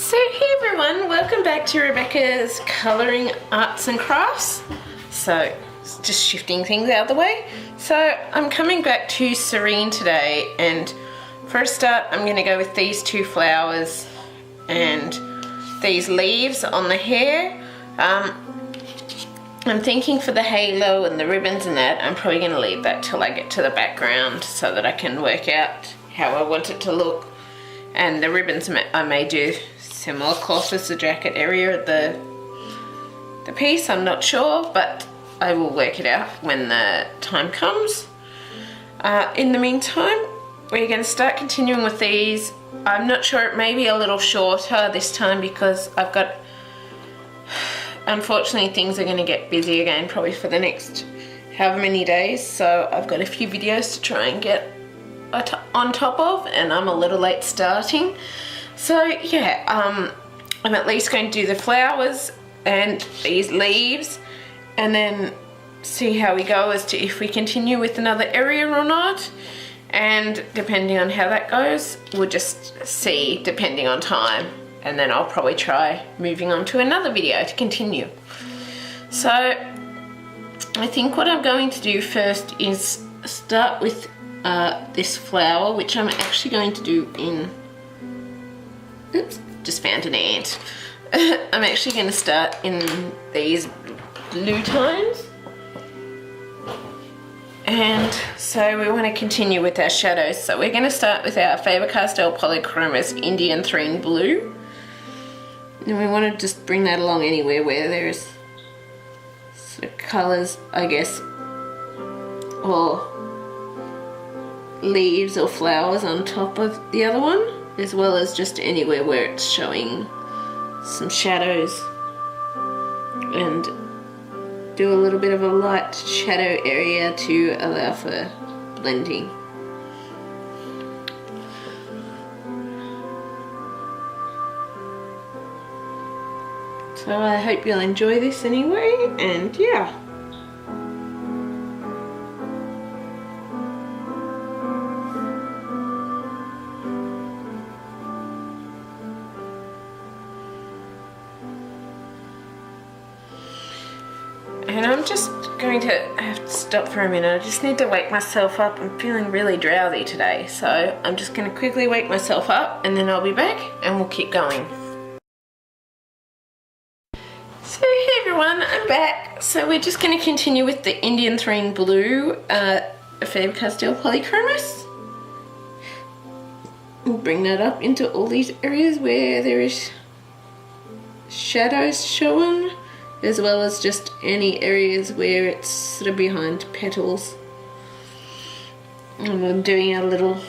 So hey everyone, welcome back to Rebecca's Colouring Arts and Crafts. So just shifting things out of the way. So I'm coming back to Serene today, and for a start I'm going to go with these two flowers and these leaves on the hair. I'm thinking for the halo and the ribbons and that, I'm probably going to leave that till I get to the background so that I can work out how I want it to look. And the ribbons I may do similar cloth as the jacket area at the piece, I'm not sure, but I will work it out when the time comes. In the meantime, we're going to start continuing with these. I'm not sure, it may be a little shorter this time because I've got, unfortunately things are going to get busy again probably for the next however many days, so I've got a few videos to try and get on top of, and I'm a little late starting. So yeah, I'm at least going to do the flowers and these leaves and then see how we go as to if we continue with another area or not, and depending on how that goes we'll just see depending on time, and then I'll probably try moving on to another video to continue. So I think what I'm going to do first is start with this flower, which I'm actually going to do in, oops, just found an ant. I'm actually going to start in these blue tones, and so we want to continue with our shadows. So we're going to start with our Fabercastell Polychromos Indanthrene Blue, and we want to just bring that along anywhere where there's sort of colours, I guess, or leaves or flowers on top of the other one, as well as just anywhere where it's showing some shadows, and do a little bit of a light shadow area to allow for blending. So I hope you'll enjoy this anyway, and yeah. And I'm just going to have to stop for a minute. I just need to wake myself up. I'm feeling really drowsy today, so I'm just going to quickly wake myself up and then I'll be back and we'll keep going. So hey everyone, I'm back. So we're just going to continue with the Indanthrene Blue Fabercastell Polychromos. We'll bring that up into all these areas where there is shadows showing, as well as just any areas where it's sort of behind petals. And I'm doing a little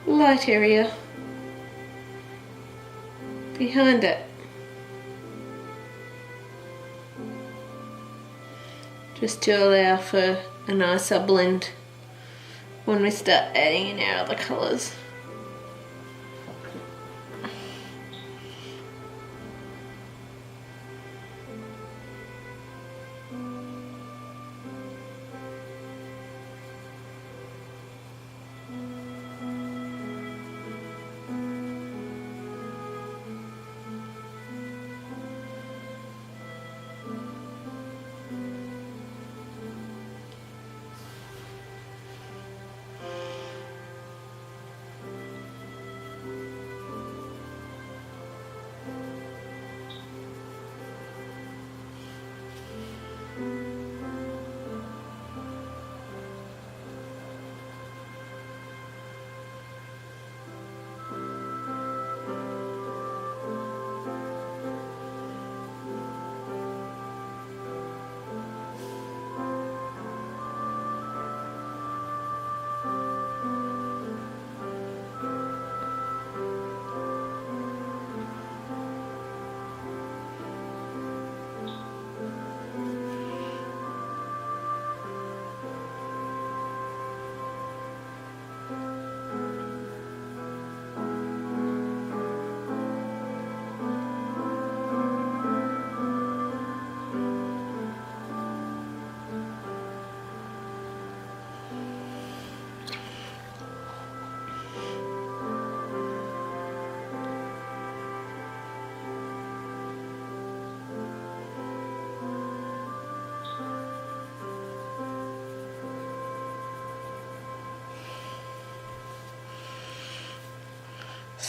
light area behind it, just to allow for a nicer blend when we start adding in our other colours.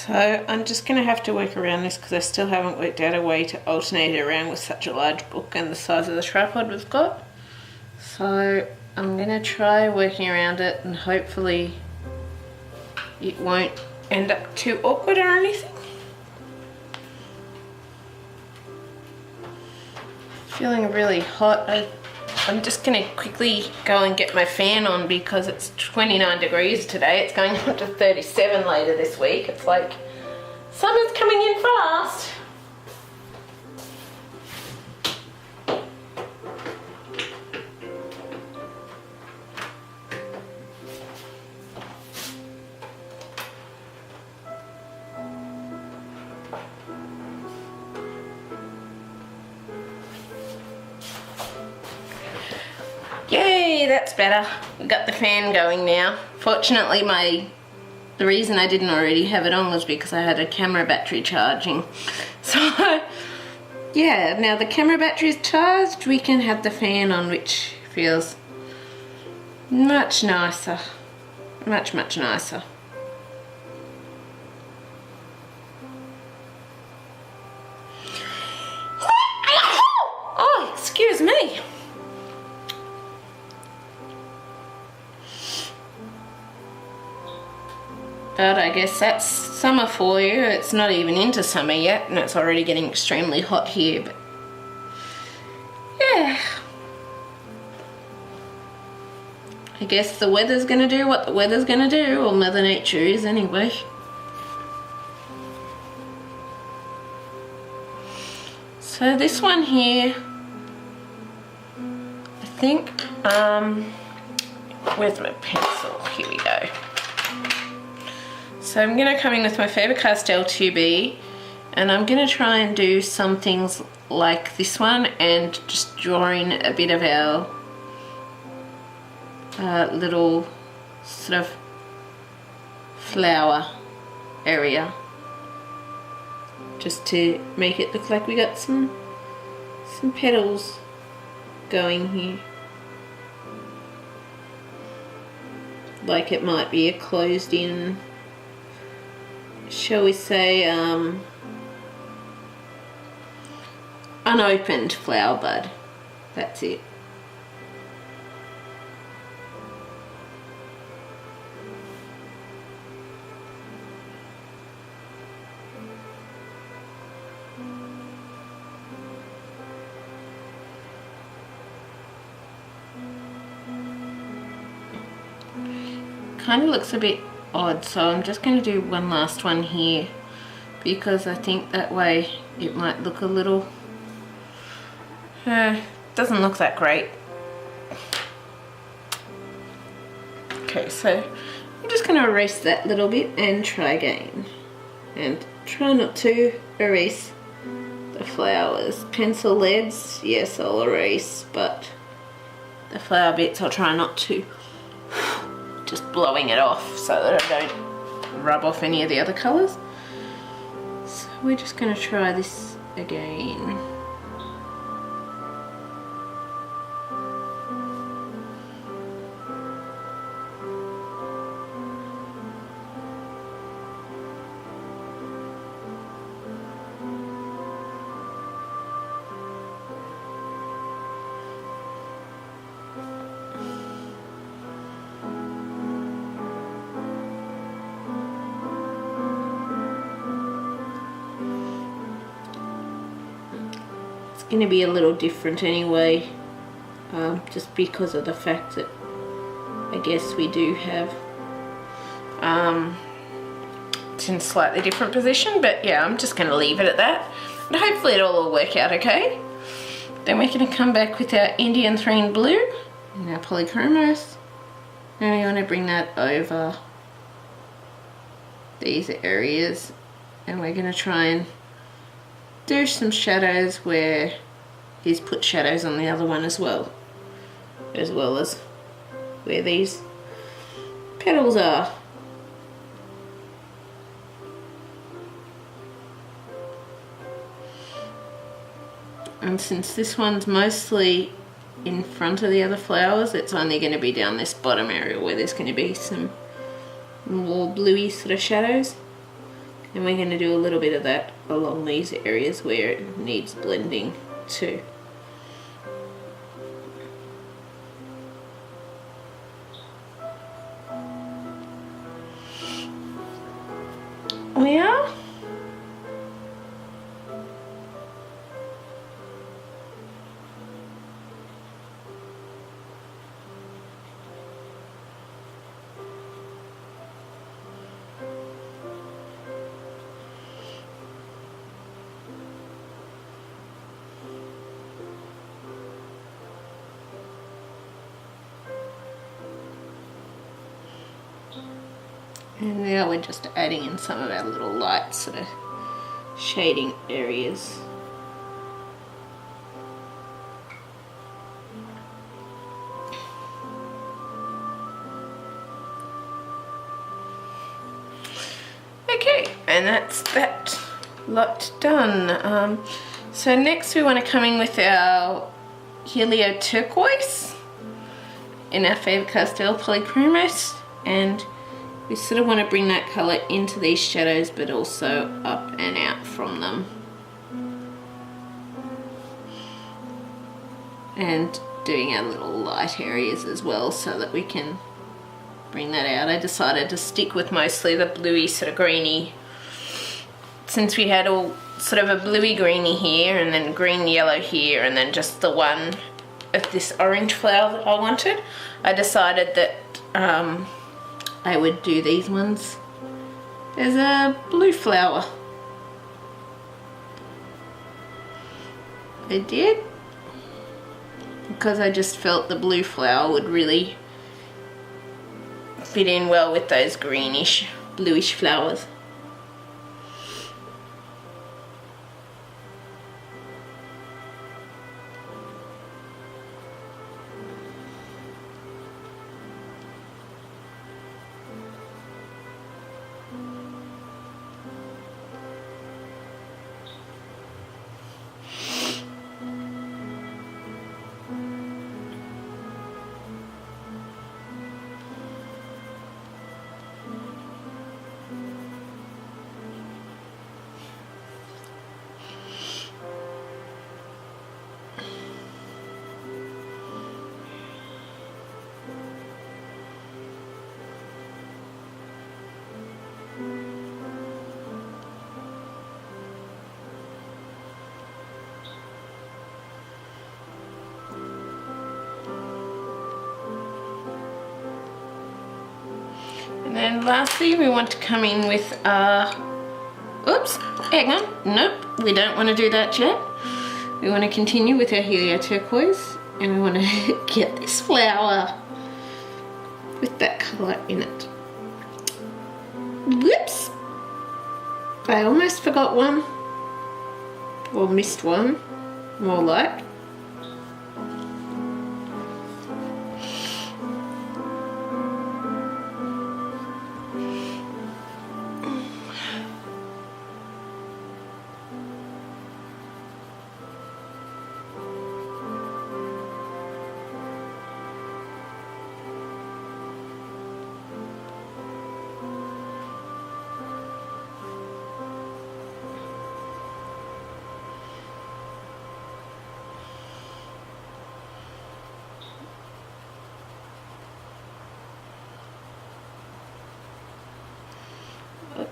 So I'm just going to have to work around this because I still haven't worked out a way to alternate it around with such a large book and the size of the tripod we've got. So I'm going to try working around it and hopefully it won't end up too awkward or anything. Feeling really hot. I'm just going to quickly go and get my fan on because it's 29 degrees today. It's going up to 37 later this week. It's like summer's coming in fast. Yay, that's better. We've got the fan going now. Fortunately, the reason I didn't already have it on was because I had a camera battery charging. So, yeah, now the camera battery is charged, we can have the fan on, which feels much nicer. Much, much nicer. Oh, excuse me. But I guess that's summer for you. It's not even into summer yet and it's already getting extremely hot here, but yeah. I guess the weather's gonna do what the weather's gonna do, or Mother Nature is anyway. So this one here, I think, where's my pencil? Here we go. So I'm going to come in with my Fabercastell 2B and I'm going to try and do some things like this one and just draw in a bit of our little sort of flower area, just to make it look like we got some petals going here. Like it might be a closed in, shall we say, unopened flower bud. That's it. Kind of looks a bit odd, so I'm just going to do one last one here because I think that way it might look a little doesn't look that great. Okay, so I'm just going to erase that little bit and try again, and try not to erase the flowers. Pencil leads, yes, I'll erase, but the flower bits I'll try not to, just blowing it off so that I don't rub off any of the other colours. So we're just going to try this again. Going to be a little different anyway, just because of the fact that I guess we do have it's in a slightly different position, but yeah, I'm just going to leave it at that, and hopefully it'll all work out okay. Then we're going to come back with our Indanthrene Blue and our Polychromos, and we want to bring that over these areas, and we're going to try and do some shadows where he's put shadows on the other one as well as where these petals are. And since this one's mostly in front of the other flowers, it's only going to be down this bottom area where there's going to be some more bluey sort of shadows. And we're going to do a little bit of that along these areas where it needs blending too. We are. And now we're just adding in some of our little light sort of shading areas. Okay, and that's that lot done. So next we want to come in with our Helio Turquoise in our Fabercastell Polychromos, and we sort of want to bring that colour into these shadows but also up and out from them. And doing our little light areas as well so that we can bring that out. I decided to stick with mostly the bluey sort of greeny, since we had all sort of a bluey greeny here and then green yellow here and then just the one of this orange flower that I wanted. I decided that I would do these ones as a blue flower. I did, because I just felt the blue flower would really fit in well with those greenish, bluish flowers. And then lastly we want to come in with oops, hang on, nope, we don't want to do that yet. We want to continue with our Helio Turquoise, and we want to get this flower with that colour in it. Whoops! I almost forgot one, or missed one, more like.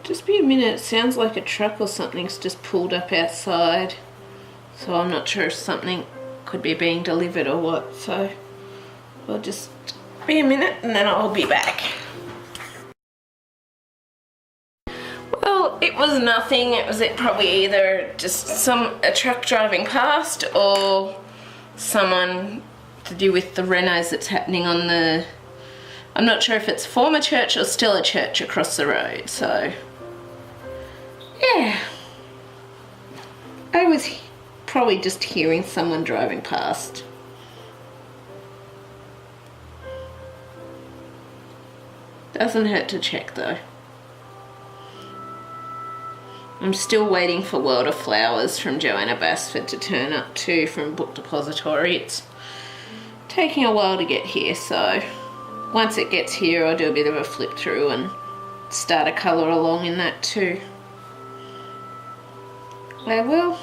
Just be a minute, it sounds like a truck or something's just pulled up outside, so I'm not sure if something could be being delivered or what, so we'll just be a minute and then I'll be back. Well, it was nothing. It was probably either just a truck driving past or someone to do with the renos that's happening on the, I'm not sure if it's former church or still a church across the road, so yeah, I was probably just hearing someone driving past. Doesn't hurt to check though. I'm still waiting for World of Flowers from Joanna Basford to turn up too from Book Depository. It's taking a while to get here, so once it gets here I'll do a bit of a flip through and start a colour along in that too. I will.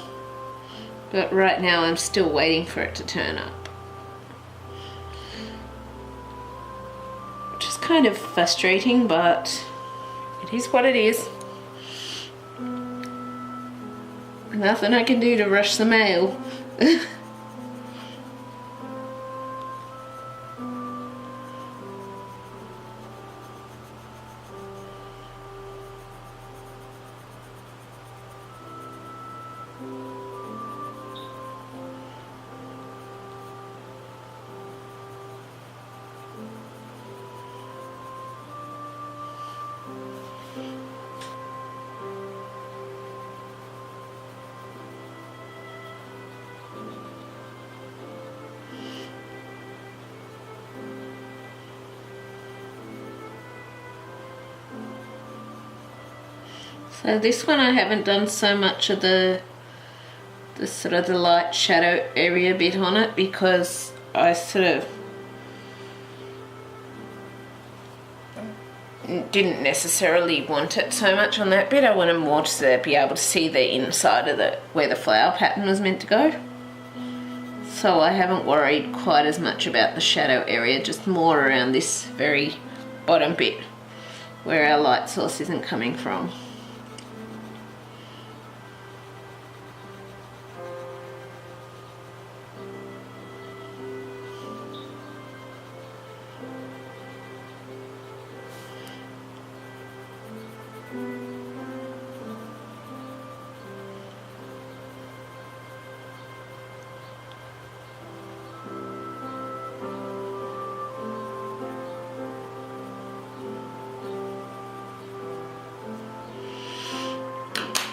But right now I'm still waiting for it to turn up. Which is kind of frustrating, but it is what it is. Nothing I can do to rush the mail. So this one I haven't done so much of the sort of the light shadow area bit on it because I sort of didn't necessarily want it so much on that bit. I wanted more to be able to see the inside of where the flower pattern was meant to go. So I haven't worried quite as much about the shadow area, just more around this very bottom bit where our light source isn't coming from.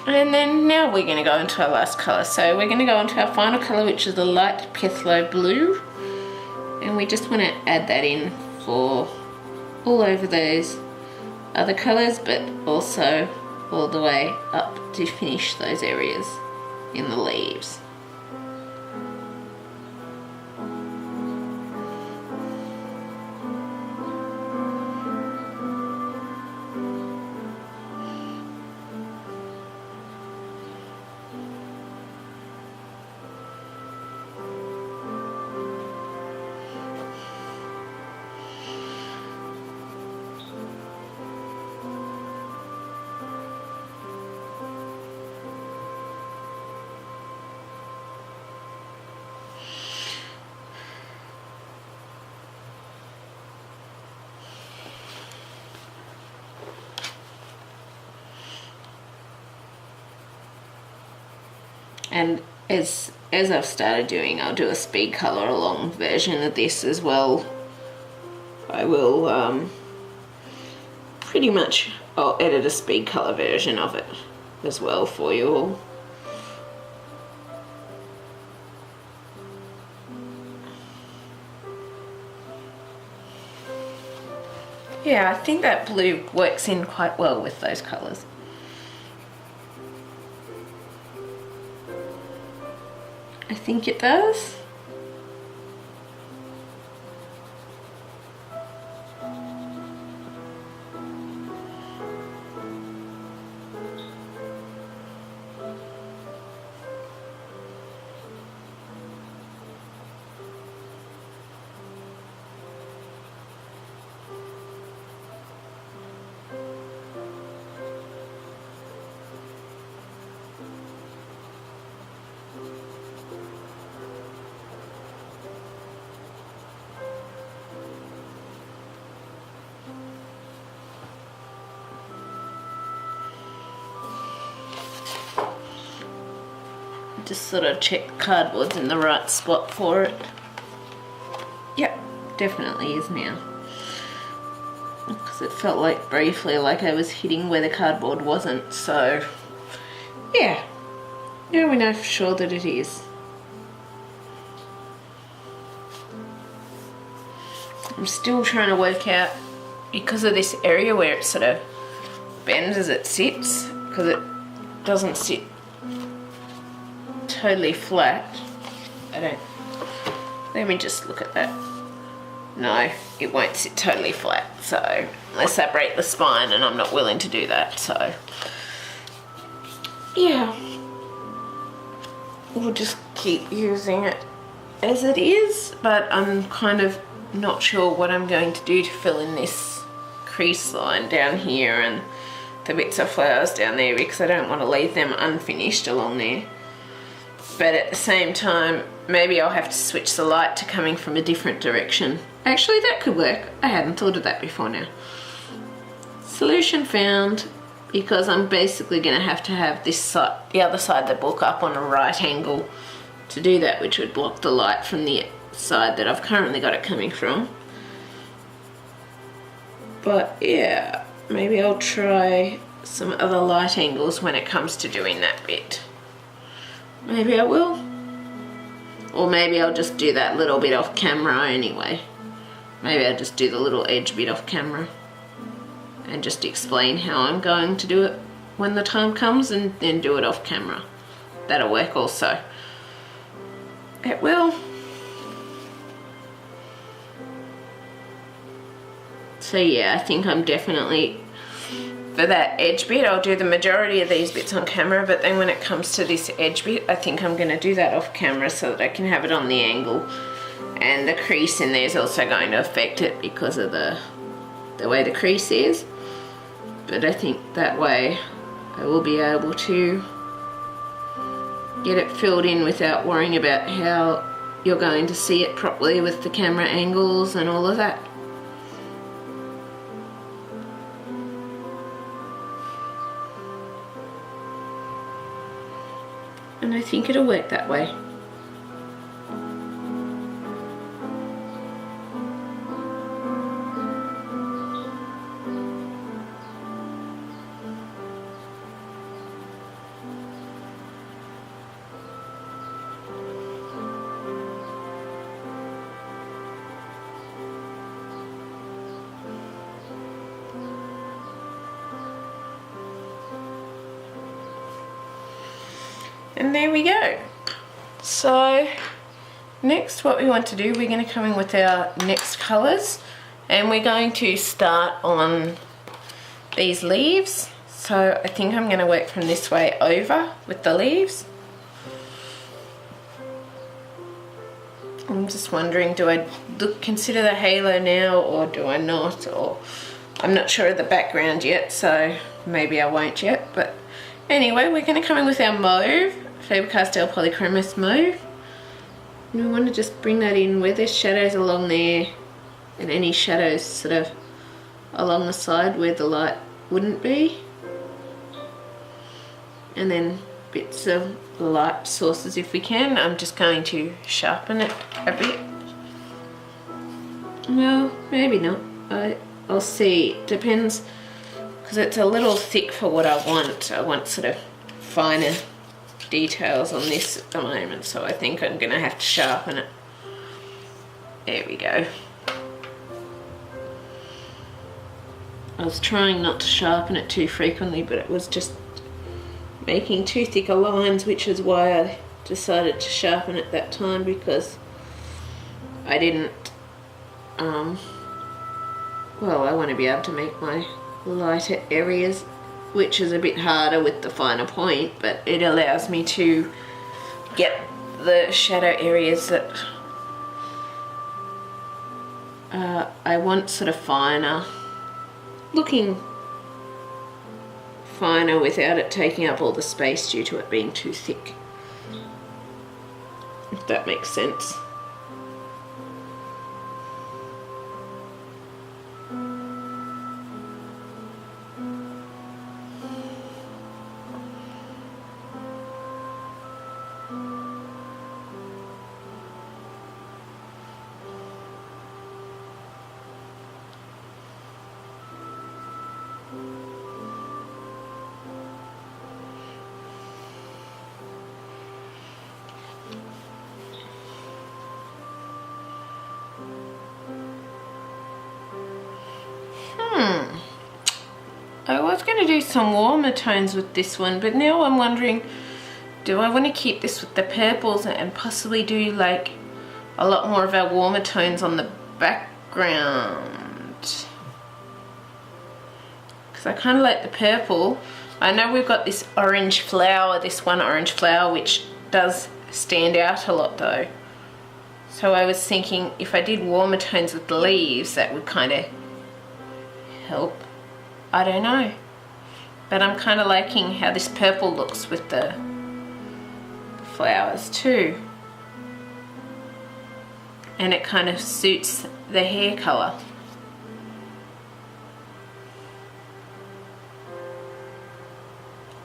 And then now we're going to go into our last colour. So we're going to go into our final colour, which is the light Phthalo blue. And we just want to add that in for all over those other colours, but also all the way up to finish those areas in the leaves. And as I've started doing, I'll do a speed colour along version of this as well. I will pretty much, I'll edit a speed colour version of it as well for you all. Yeah, I think that blue works in quite well with those colours. I think it does. Just sort of check the cardboard's in the right spot for it. Yep, definitely is now. Because it felt like briefly like I was hitting where the cardboard wasn't, so yeah. Now we know for sure that it is. I'm still trying to work out, because of this area where it sort of bends as it sits, because it doesn't sit totally flat. Let me just look at that. No, it won't sit totally flat, so unless I break the spine, and I'm not willing to do that, so yeah. we'll just keep using it as it is, but I'm kind of not sure what I'm going to do to fill in this crease line down here and the bits of flowers down there, because I don't want to leave them unfinished along there. But at the same time, maybe I'll have to switch the light to coming from a different direction. Actually, that could work. I hadn't thought of that before now. Solution found, because I'm basically going to have this side, the other side of the book up on a right angle to do that, which would block the light from the side that I've currently got it coming from. But yeah, maybe I'll try some other light angles when it comes to doing that bit. Maybe I will. Or maybe I'll just do that little bit off camera anyway. Maybe I'll just do the little edge bit off camera and just explain how I'm going to do it when the time comes, and then do it off camera. That'll work also. It will. So yeah, I think I'm definitely, for that edge bit, I'll do the majority of these bits on camera, but then when it comes to this edge bit, I think I'm going to do that off camera so that I can have it on the angle. And the crease in there is also going to affect it because of the way the crease is. But I think that way I will be able to get it filled in without worrying about how you're going to see it properly with the camera angles and all of that. And I think it'll work that way. And there we go. So next, what we want to do, we're going to come in with our next colours, and we're going to start on these leaves. So I think I'm going to work from this way over with the leaves. I'm just wondering, do I consider the halo now, or do I not? Or I'm not sure of the background yet, so maybe I won't yet. But anyway, we're going to come in with our mauve, Fabercastell Polychromos Mauve. And we want to just bring that in where there's shadows along there, and any shadows sort of along the side where the light wouldn't be. And then bits of light sources if we can. I'm just going to sharpen it a bit. Well, maybe not. I'll see. It depends, because it's a little thick for what I want. I want sort of finer details on this at the moment, so I think I'm going to have to sharpen it. There we go. I was trying not to sharpen it too frequently, but it was just making too thick lines, which is why I decided to sharpen it that time, because I didn't well, I want to be able to make my lighter areas, which is a bit harder with the finer point, but it allows me to get the shadow areas that I want sort of finer, looking finer without it taking up all the space due to it being too thick, if that makes sense. I was going to do some warmer tones with this one, but now I'm wondering, do I want to keep this with the purples and possibly do like a lot more of our warmer tones on the background? Because I kind of like the purple. I know we've got this orange flower, this one orange flower, which does stand out a lot though. So I was thinking if I did warmer tones with the leaves, that would kind of help. I don't know. But I'm kind of liking how this purple looks with the flowers too. And it kind of suits the hair colour.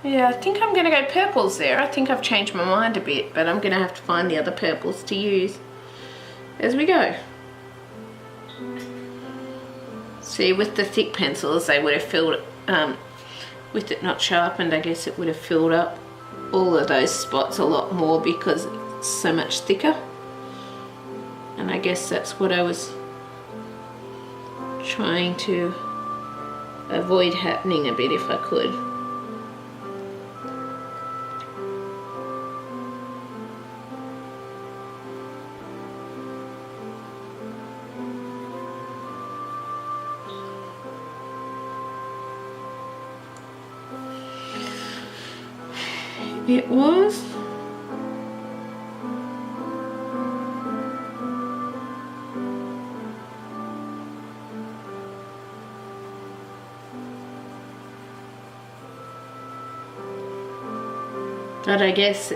Yeah, I think I'm going to go purples there. I think I've changed my mind a bit, but I'm going to have to find the other purples to use as we go. See, with the thick pencils, they would have filled it, with it not sharpened, I guess it would have filled up all of those spots a lot more because it's so much thicker. And I guess that's what I was trying to avoid happening a bit if I could. It was. But I guess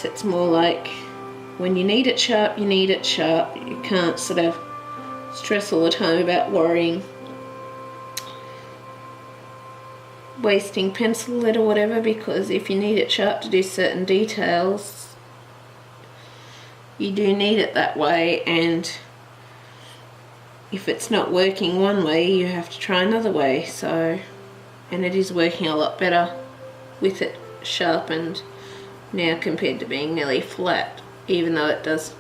it's more like when you need it sharp, you need it sharp. You can't sort of stress all the time about worrying, wasting pencil lead or whatever, because if you need it sharp to do certain details, you do need it that way, and if it's not working one way, you have to try another way. So, and it is working a lot better with it sharpened now compared to being nearly flat, even though it does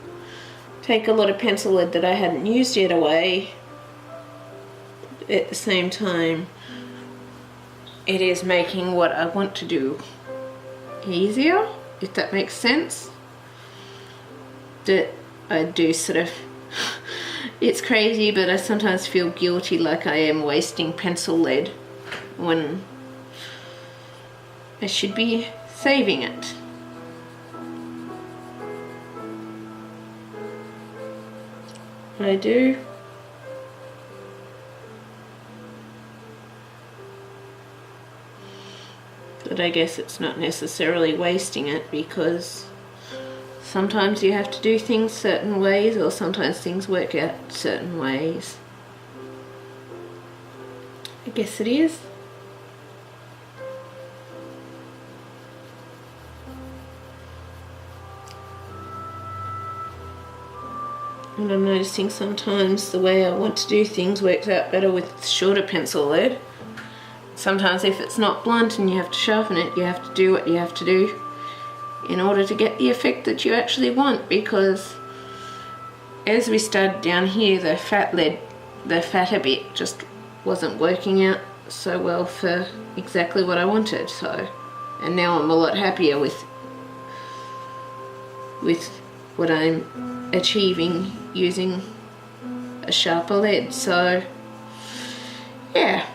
take a lot of pencil lead that I hadn't used yet away. At the same time, it is making what I want to do easier, if that makes sense. That I do sort of, it's crazy, but I sometimes feel guilty like I am wasting pencil lead when I should be saving it. I do. But I guess it's not necessarily wasting it, because sometimes you have to do things certain ways, or sometimes things work out certain ways. I guess it is. And I'm noticing sometimes the way I want to do things works out better with shorter pencil lead. Sometimes if it's not blunt and you have to sharpen it, you have to do what you have to do in order to get the effect that you actually want, because as we started down here, the fatter bit just wasn't working out so well for exactly what I wanted. So, and now I'm a lot happier with what I'm achieving using a sharper lead. So yeah.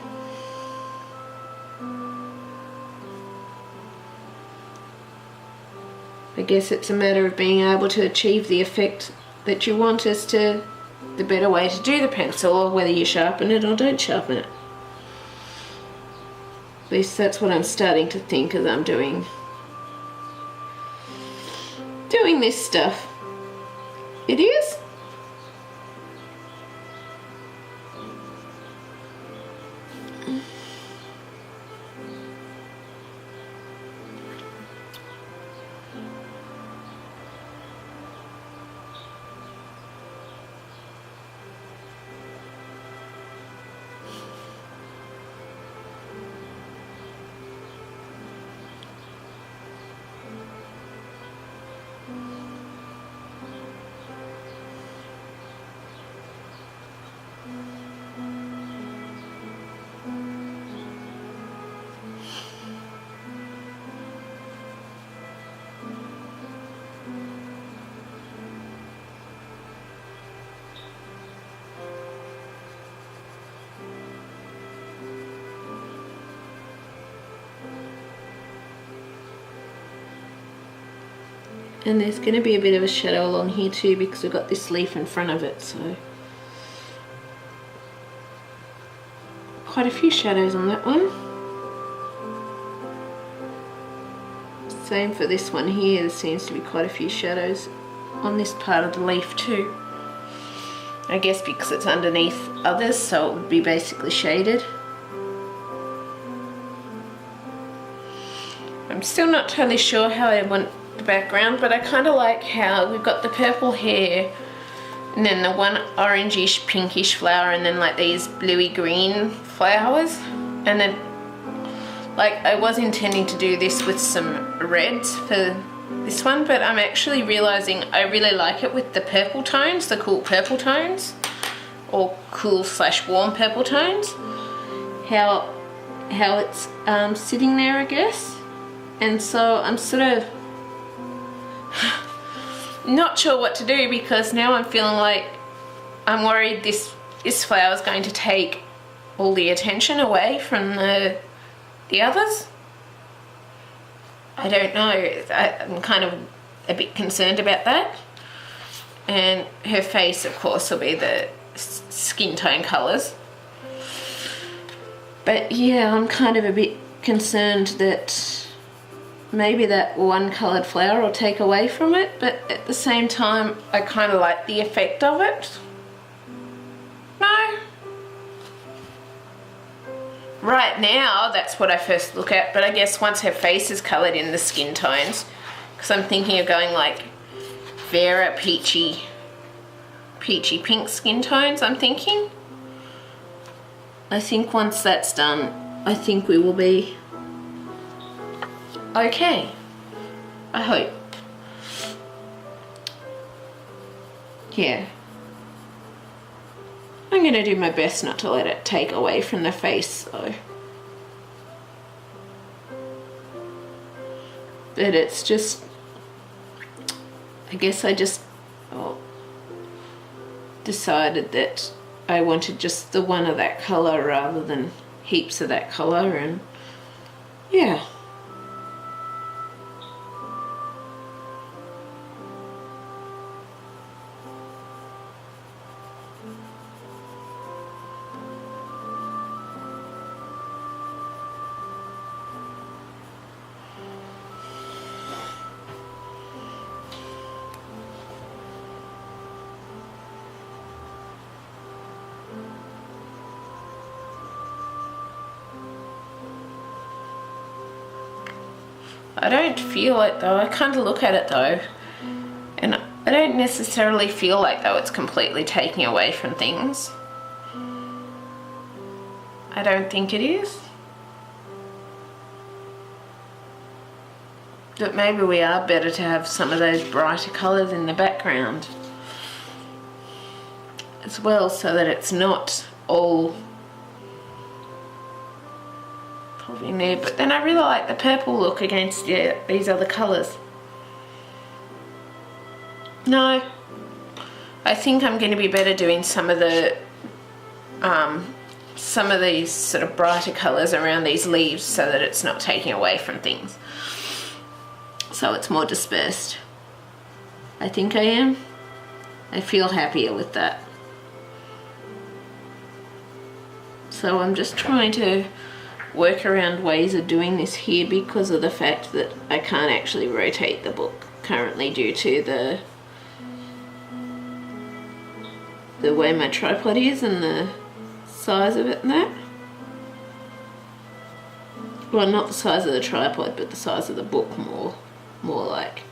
I guess it's a matter of being able to achieve the effect that you want as to the better way to do the pencil, or whether you sharpen it or don't sharpen it. At least that's what I'm starting to think as I'm doing this stuff. It is. And there's going to be a bit of a shadow along here too because we've got this leaf in front of it, so quite a few shadows on that one. Same for this one here, there seems to be quite a few shadows on this part of the leaf too. I guess because it's underneath others, so it would be basically shaded. I'm still not totally sure how I want the background, but I kind of like how we've got the purple hair and then the one orangish pinkish flower and then like these bluey green flowers, and then like I was intending to do this with some reds for this one, but I'm actually realizing I really like it with the purple tones, the cool purple tones, or cool / warm purple tones, how it's sitting there, I guess. And so I'm sort of not sure what to do because now I'm feeling like I'm worried this flower is going to take all the attention away from the others. I don't know, I'm kind of a bit concerned about that. And her face, of course, will be the skin tone colours. But yeah, I'm kind of a bit concerned that maybe that one coloured flower will take away from it, but at the same time I kind of like the effect of it. No. Right now that's what I first look at, but I guess once her face is coloured in the skin tones, because I'm thinking of going like Vera peachy pink skin tones, I'm thinking. I think once that's done, I think we will be okay, I hope. Yeah. I'm going to do my best not to let it take away from the face though. But it's just, I guess I just decided that I wanted just the one of that colour rather than heaps of that colour, and yeah. I don't feel it though, I kind of look at it though, and I don't necessarily feel like though it's completely taking away from things. I don't think it is. But maybe we are better to have some of those brighter colours in the background as well, so that it's not all in there. But then I really like the purple look against these other colours. No, I think I'm going to be better doing some of the some of these sort of brighter colours around these leaves so that it's not taking away from things, so it's more dispersed. I think I am. I feel happier with that. So I'm just trying to work around ways of doing this here because of the fact that I can't actually rotate the book currently due to the way my tripod is and the size of it and that. Well, not the size of the tripod, but the size of the book more like.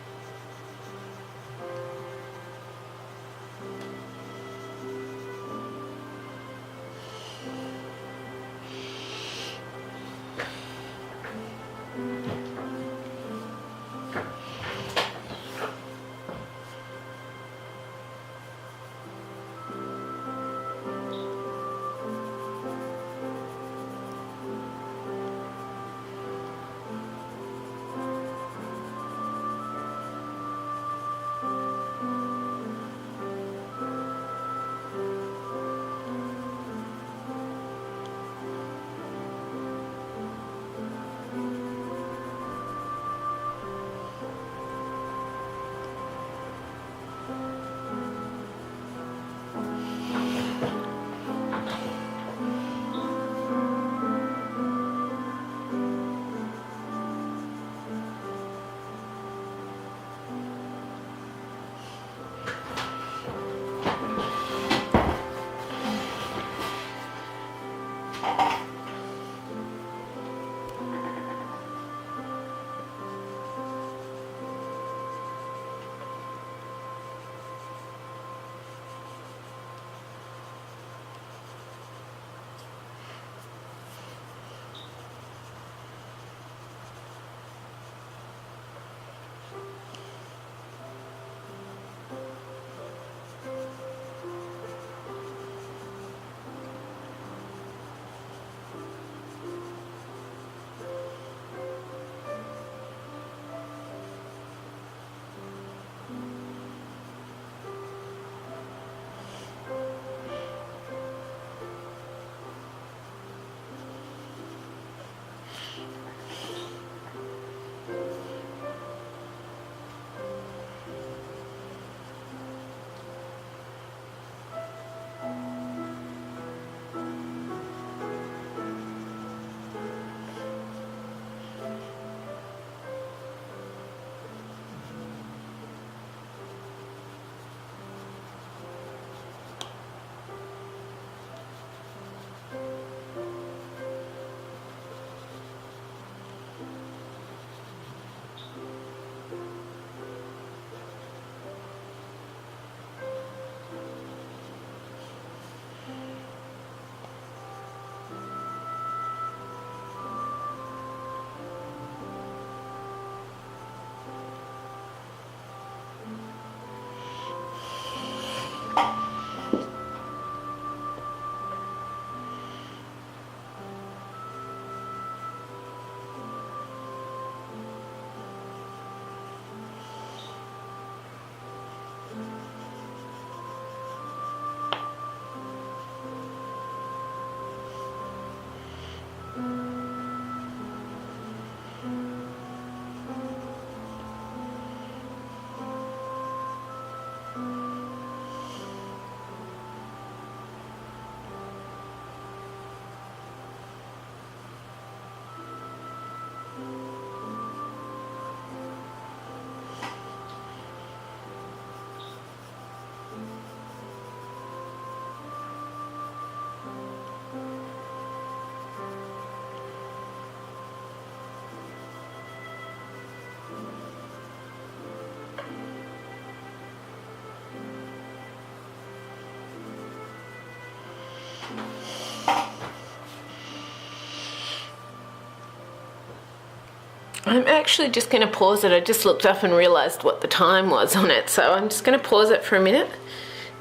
I'm actually just going to pause it. I just looked up and realised what the time was on it, so I'm just going to pause it for a minute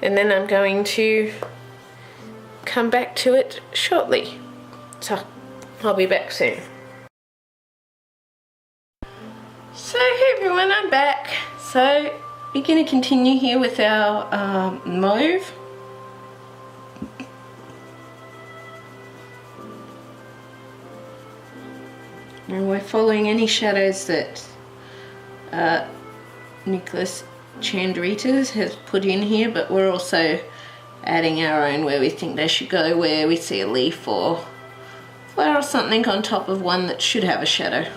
and then I'm going to come back to it shortly. So I'll be back soon. So hey everyone, I'm back. So we're going to continue here with our mauve. And we're following any shadows that Nicholas Chandrawienata has put in here, but we're also adding our own where we think they should go, where we see a leaf or flower or something on top of one that should have a shadow.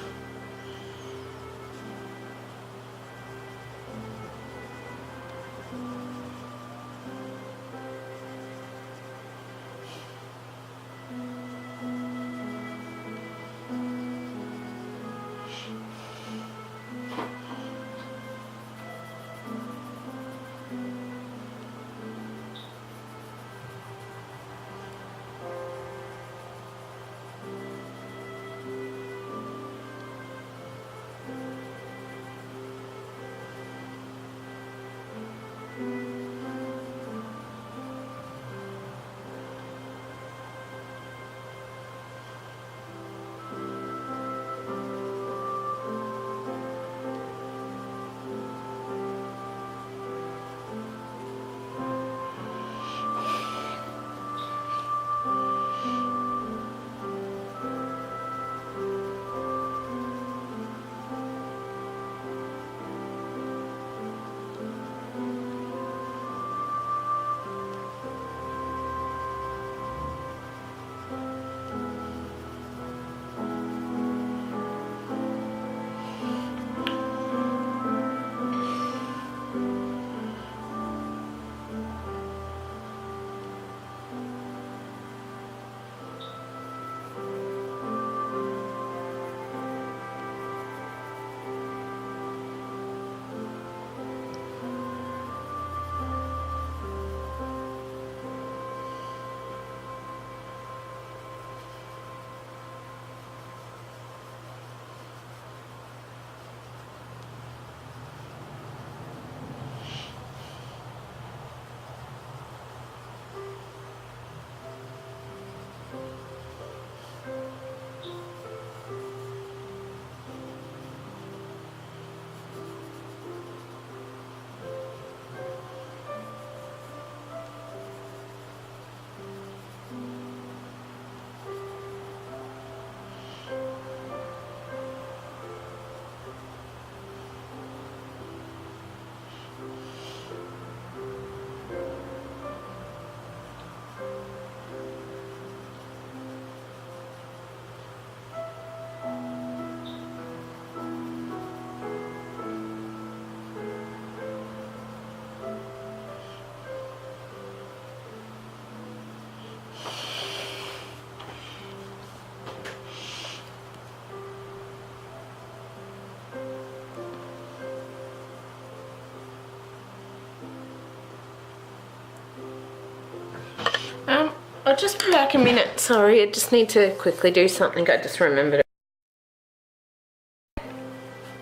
I'll just be back a minute, sorry, I just need to quickly do something, I just remembered it.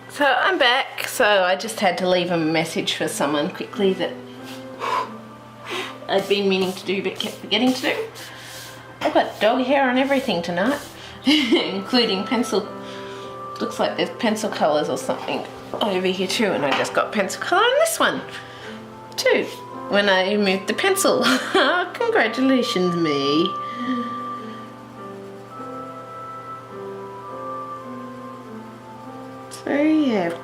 So I'm back, so I just had to leave a message for someone quickly that I'd been meaning to do but kept forgetting to do. I've got dog hair on everything tonight, including pencil, looks like there's pencil colours or something over here too, and I just got pencil colour on this one too. When I moved the pencil. Congratulations, me. So yeah.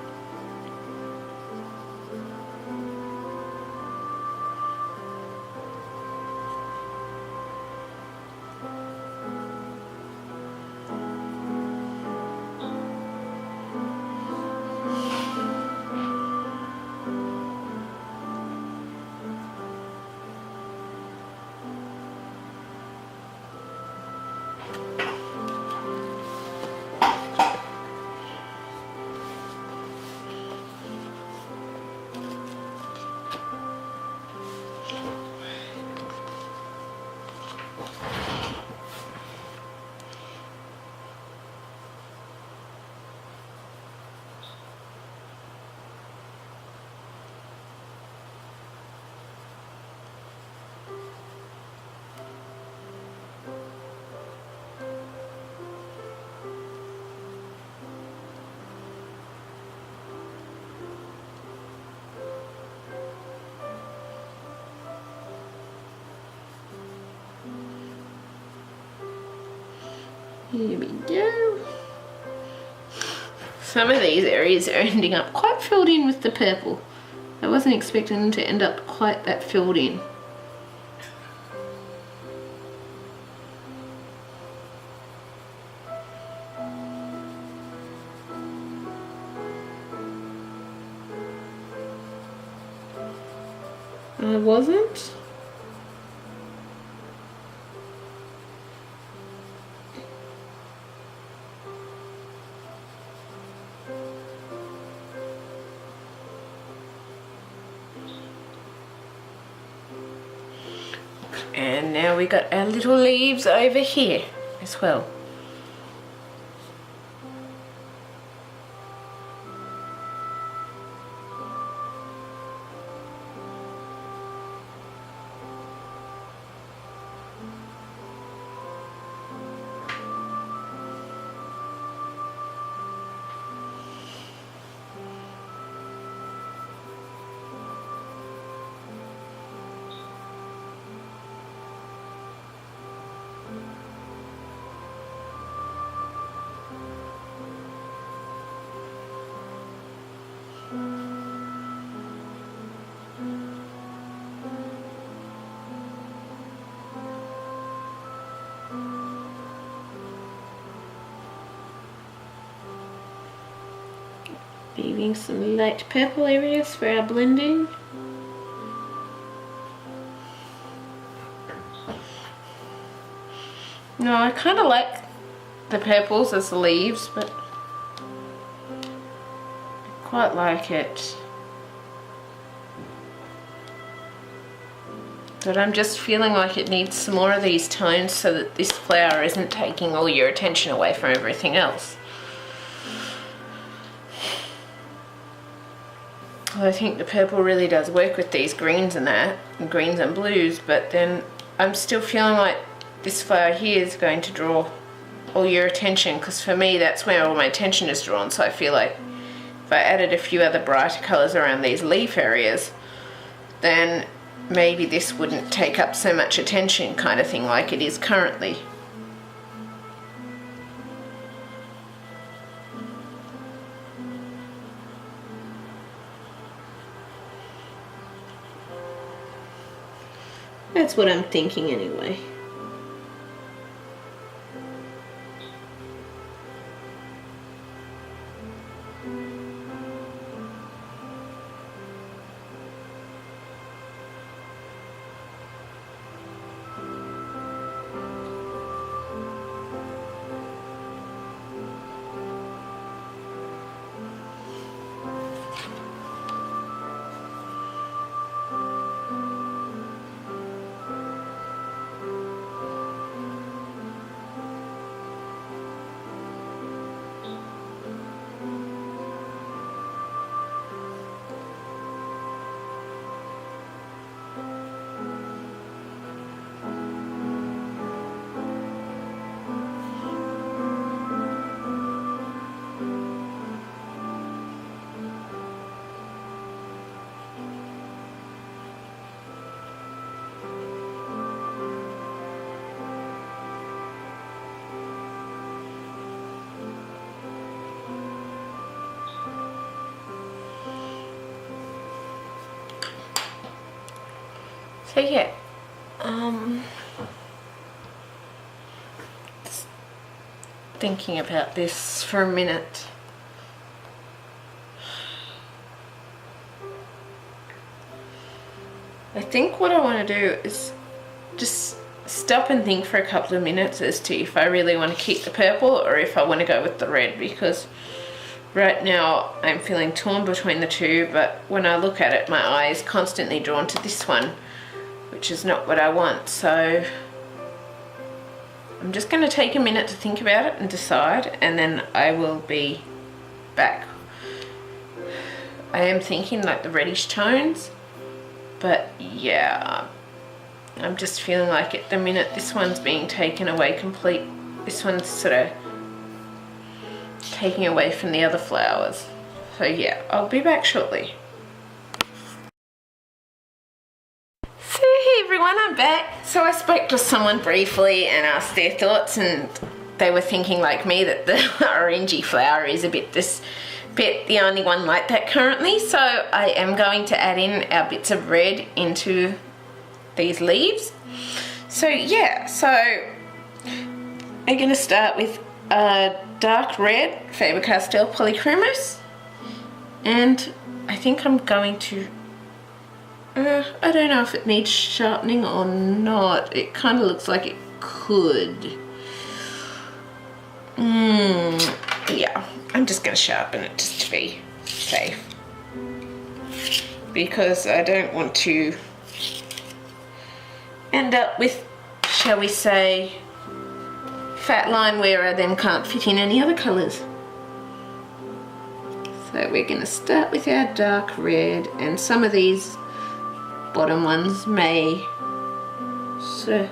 Here we go. Some of these areas are ending up quite filled in with the purple. I wasn't expecting them to end up quite that filled in. I wasn't. And now we got our little leaves over here as well. Leaving some light purple areas for our blending. No, I kind of like the purples as the leaves, but I quite like it. But I'm just feeling like it needs some more of these tones so that this flower isn't taking all your attention away from everything else. I think the purple really does work with these greens and that, and greens and blues, but then I'm still feeling like this flower here is going to draw all your attention, because for me that's where all my attention is drawn. So I feel like if I added a few other brighter colours around these leaf areas, then maybe this wouldn't take up so much attention, kind of thing, like it is currently. That's what I'm thinking anyway. So yeah, just thinking about this for a minute. I think what I want to do is just stop and think for a couple of minutes as to if I really want to keep the purple or if I want to go with the red, because right now I'm feeling torn between the two, but when I look at it my eye is constantly drawn to this one, which is not what I want. So I'm just going to take a minute to think about it and decide, and then I will be back. I am thinking like the reddish tones, but yeah, I'm just feeling like at the minute this one's being taken away complete. This one's sort of taking away from the other flowers. So yeah, I'll be back shortly. Hey everyone, I'm back. So I spoke to someone briefly and asked their thoughts, and they were thinking like me that the orangey flower is a bit the only one like that currently. So I am going to add in our bits of red into these leaves. So yeah, so I'm going to start with dark red Fabercastell Polychromos, and I think I'm going to I don't know if it needs sharpening or not. It kind of looks like it could. Yeah, I'm just going to sharpen it just to be safe, because I don't want to end up with, shall we say, fat line where I then can't fit in any other colours. So we're going to start with our dark red, and some of these bottom ones may sort of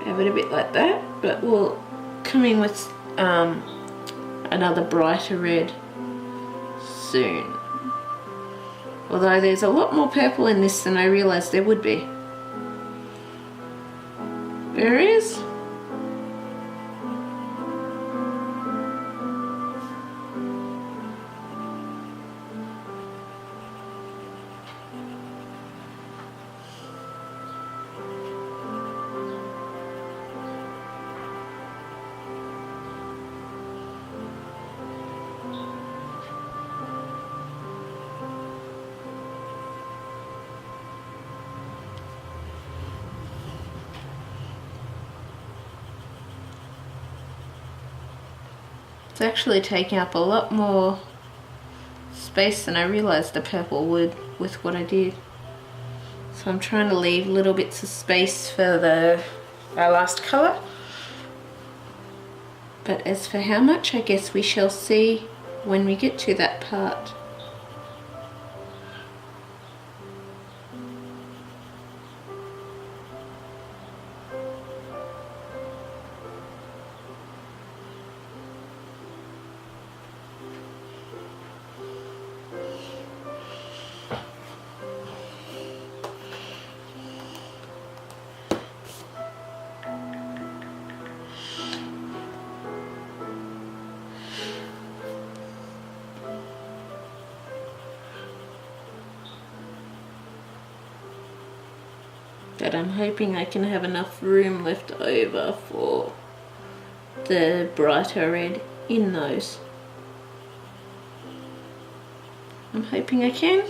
have it a bit like that, but we'll come in with another brighter red soon. Although there's a lot more purple in this than I realised there would be. There is. It's actually taking up a lot more space than I realised the purple would with what I did. So I'm trying to leave little bits of space for our last colour. But as for how much, I guess we shall see when we get to that part. But I'm hoping I can have enough room left over for the brighter red in those. I'm hoping I can.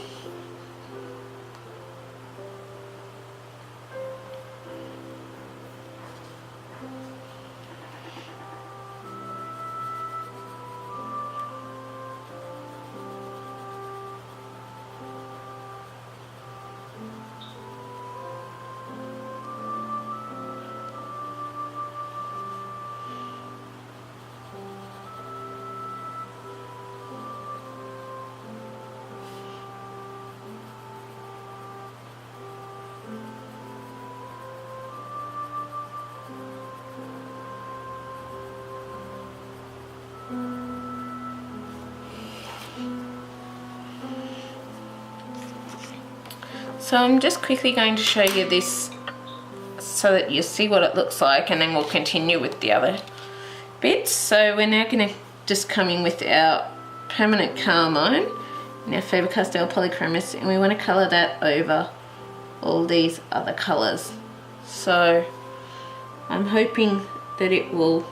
So I'm just quickly going to show you this so that you see what it looks like, and then we'll continue with the other bits. So we're now going to just come in with our permanent Carmine and our Fabercastell Polychromos, and we want to colour that over all these other colours. So I'm hoping that it will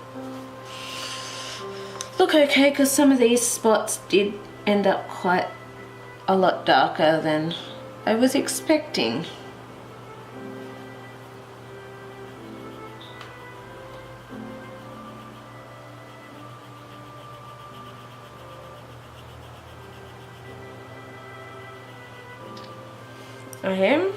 look okay, because some of these spots did end up quite a lot darker than I was expecting. I am.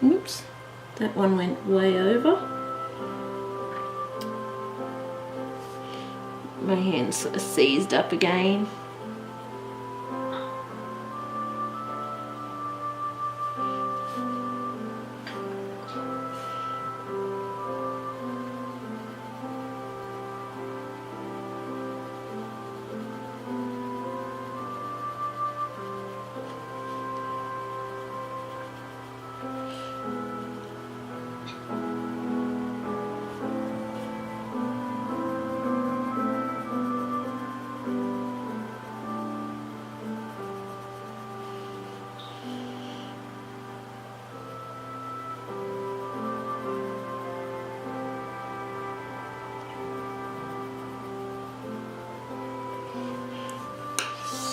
Oops, that one went way over. My hand's sort of seized up again.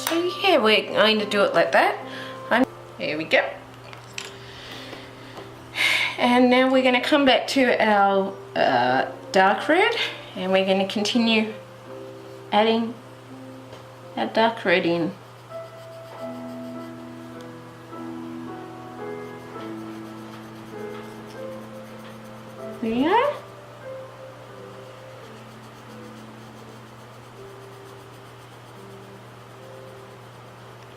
So yeah, we're going to do it like that. There we go. And now we're going to come back to our dark red, and we're going to continue adding our dark red in. There you go.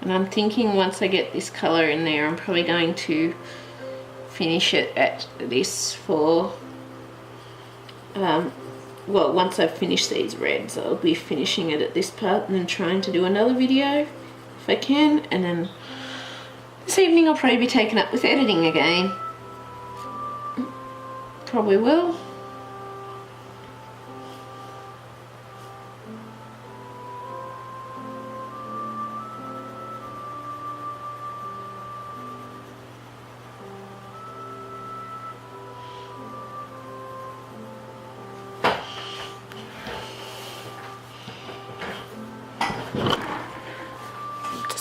And I'm thinking once I get this colour in there, I'm probably going to finish it at this for, well, once I've finished these reds, I'll be finishing it at this part and then trying to do another video if I can. And then this evening I'll probably be taken up with editing again. Probably will.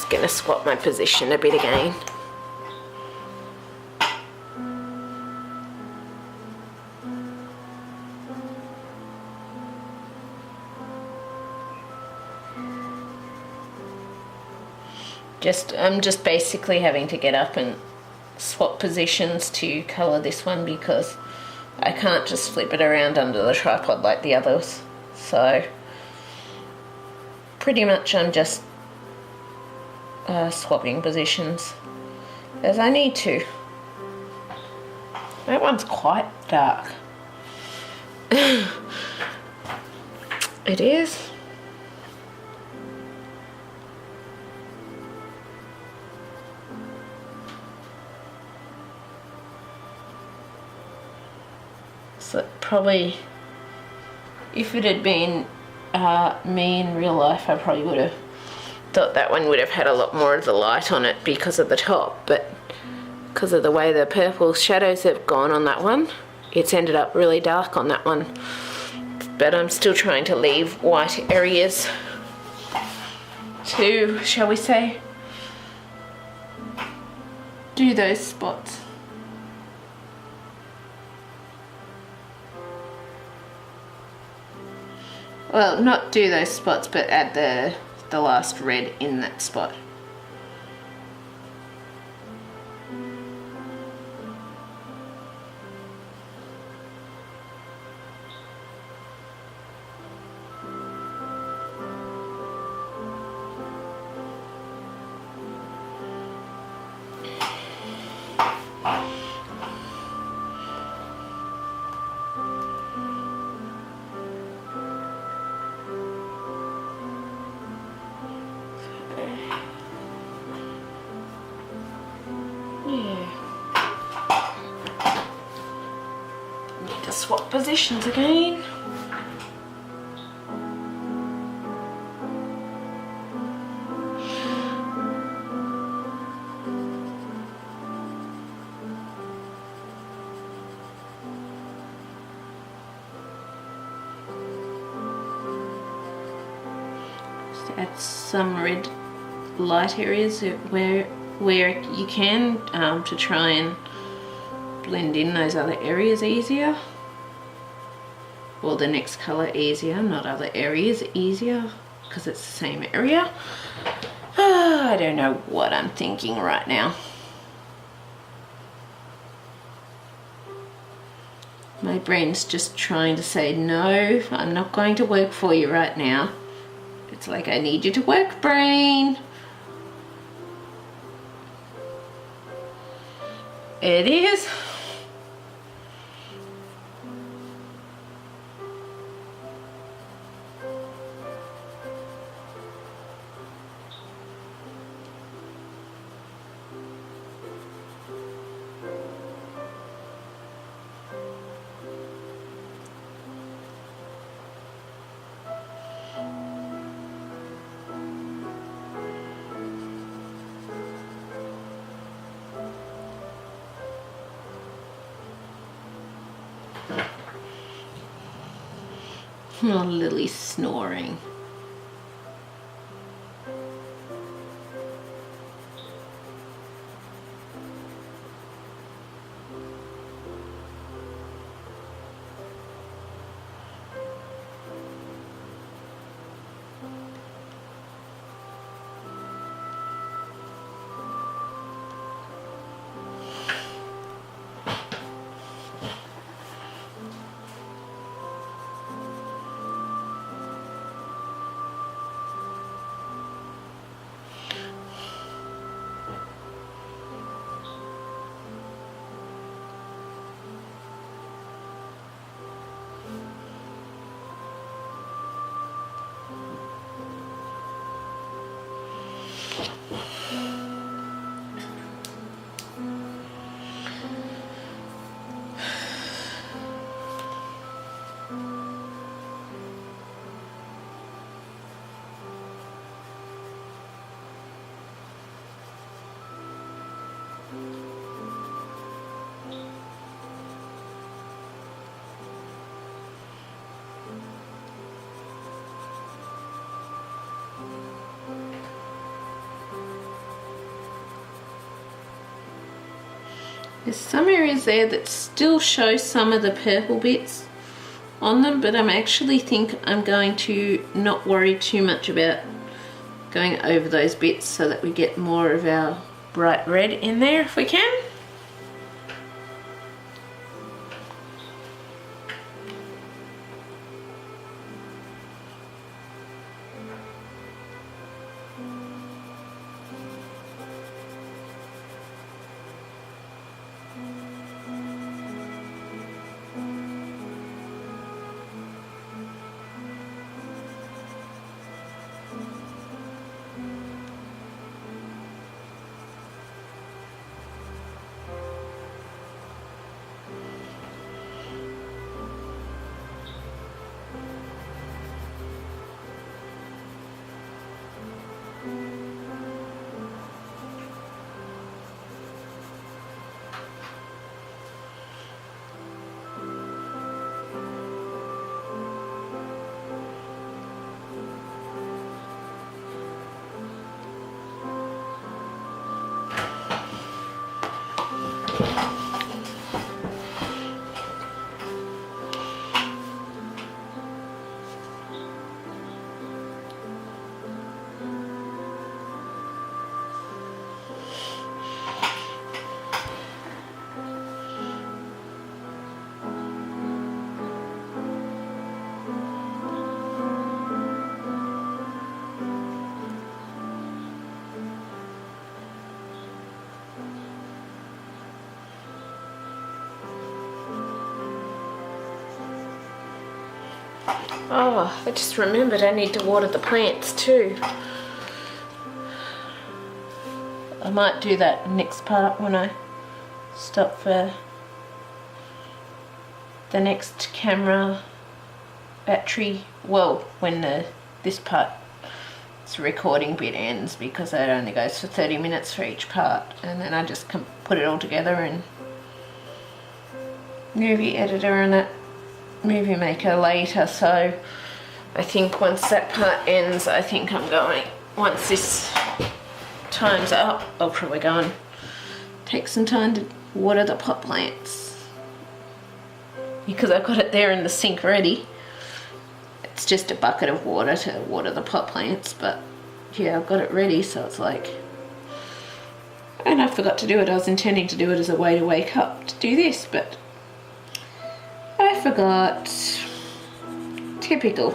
Going to swap my position a bit again. I'm just basically having to get up and swap positions to colour this one because I can't just flip it around under the tripod like the others. So pretty much I'm just swapping positions as I need to. That one's quite dark. It is. So probably, if it had been me in real life, I probably would have thought that one would have had a lot more of the light on it because of the top, but because of the way the purple shadows have gone on that one, it's ended up really dark on that one. But I'm still trying to leave white areas to, shall we say, do those spots. Well, not do those spots, but add the last red in that spot. Swap positions again. Just add some red light areas where you can to try and blend in those other areas easier. Or the next colour easier, not other areas easier, because it's the same area. I don't know what I'm thinking right now. My brain's just trying to say, no, I'm not going to work for you right now. It's like, I need you to work, brain. It is. Oh, Lily's snoring. There's some areas there that still show some of the purple bits on them, but I'm actually think I'm going to not worry too much about going over those bits so that we get more of our bright red in there if we can. Oh, I just remembered I need to water the plants too. I might do that next part when I stop for the next camera battery. Well, when this part's recording bit ends, because it only goes for 30 minutes for each part, and then I just can put it all together in movie editor and that movie maker later. So I think once that part ends, I think I'm going, once this time's up, I'll probably go and take some time to water the pot plants, because I've got it there in the sink ready. It's just a bucket of water to water the pot plants, but yeah, I've got it ready, so it's like, and I forgot to do it. I was intending to do it as a way to wake up to do this, but forgot. Typical.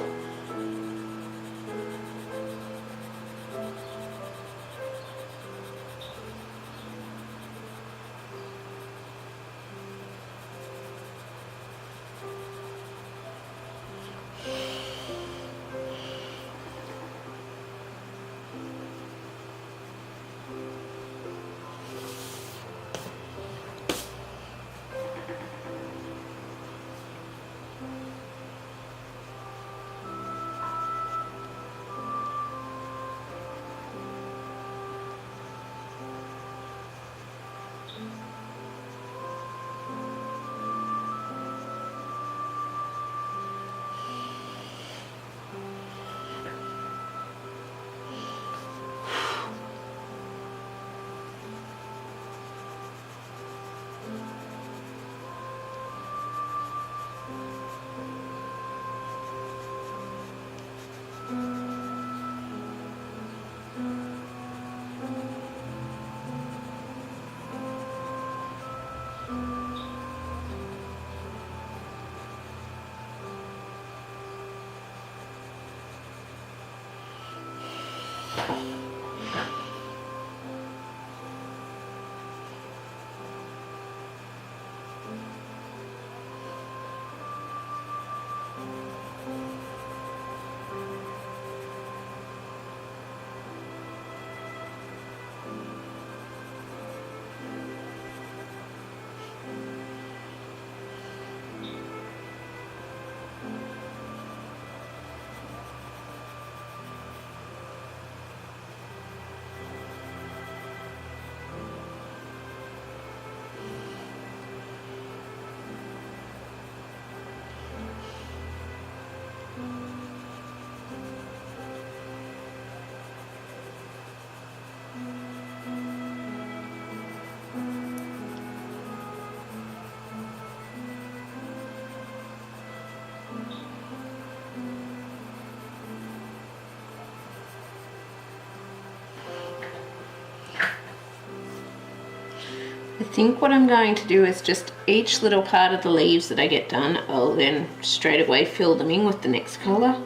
I think what I'm going to do is just each little part of the leaves that I get done, I'll then straight away fill them in with the next colour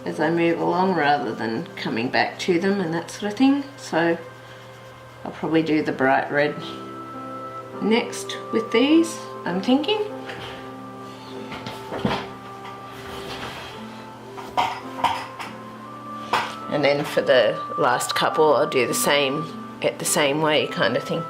as I move along rather than coming back to them and that sort of thing. So I'll probably do the bright red next with these, I'm thinking. And then for the last couple I'll do the same at the same way kind of thing.